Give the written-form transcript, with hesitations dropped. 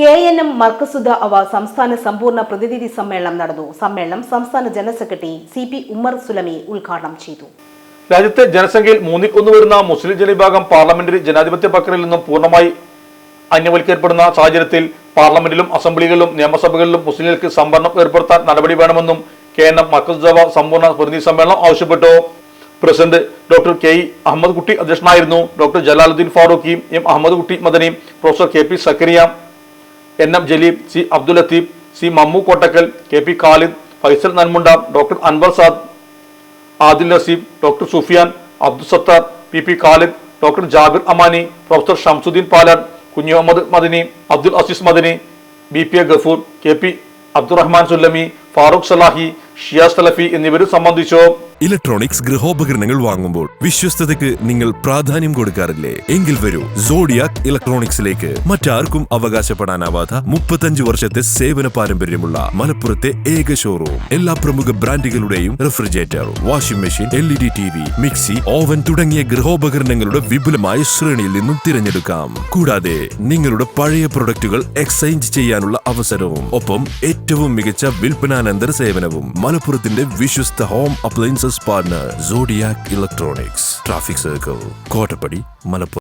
KNM മർക്കസുദ അവ സംസ്ഥാന സമ്പൂർണ്ണ പ്രതിനിധി സമ്മേളനം നടന്നു. സമ്മേളനം സംസ്ഥാന general secretary CP Ummer Sulami ഉദ്ഘാടനം ചെയ്തു. രാജ്യത്തെ ജനസംഖ്യയിൽ 1/3 വരുന്ന മുസ്ലിം ജനവിഭാഗം പാർലമെന്ററി ജനാധിപത്യ പ്രക്രിയയിൽ നിന്നും പൂർണ്ണമായി അന്യവൽക്കരിക്കപ്പെടുന്ന സാഹചര്യത്തിൽ പാർലമെന്റിലും അസംബ്ലികളിലും നിയമസഭകളിലും മുസ്ലിങ്ങൾക്ക് സംവരണം ഏർപ്പെടുത്താൻ നടപടി വേണമെന്നും KNM മർക്കസുദ സമ്പൂർണ്ണ പ്രതിനിധി സമ്മേളനം ആവശ്യപ്പെട്ടു. President doctor KE Ahammad Kutty അധ്യക്ഷനായിരുന്നു. Doctor Jalaluddin Farooqui, M Ahammad Kutty Madani, professor KP Zakariya, NM Jaleeb, C Abdul Latheef, C Mammu Kottakkal, KP Khalid, Faisal Nanmunda, doctor Anwar Saad, Adil Naseeb, doctor Sufiyan, Abdul Sathar, PP Khalid, doctor Jabir Amani, professor Shamsuddin Palan, Kunhu Ahammad Madani, Abdul Azeez Madani, BPA Gafoor, KP Abdurahman Sullami, Farooq Salahi, Shiyas സലഫി എന്നിവരും സംബന്ധിച്ചു. ഇലക്ട്രോണിക്സ് ഗൃഹോപകരണങ്ങൾ വാങ്ങുമ്പോൾ വിശ്വസ്തതയ്ക്ക് നിങ്ങൾ പ്രാധാന്യം കൊടുക്കാറില്ലേ? എങ്കിൽ വരൂ സോഡിയാക് ഇലക്ട്രോണിക്സിലേക്ക്. മറ്റാർക്കും അവകാശപ്പെടാനാവാത്ത 35 വർഷത്തെ സേവന പാരമ്പര്യമുള്ള മലപ്പുറത്തെ ഏക ഷോറൂം. എല്ലാ പ്രമുഖ ബ്രാൻഡുകളുടെയും refrigerator, washing machine, LED TV, mixie, oven തുടങ്ങിയ ഗൃഹോപകരണങ്ങളുടെ വിപുലമായ ശ്രേണിയിൽ നിന്നും തിരഞ്ഞെടുക്കാം. കൂടാതെ നിങ്ങളുടെ പഴയ പ്രൊഡക്റ്റുകൾ എക്സ്ചേഞ്ച് ചെയ്യാനുള്ള അവസരവും, ഒപ്പം ഏറ്റവും മികച്ച വിൽപ്പനാനന്തര സേവനവും. മലപ്പുറത്തിന്റെ വിശ്വസ്ത home appliances partner Zodiac Electronics, traffic circle, Kottappadi, Malappuram.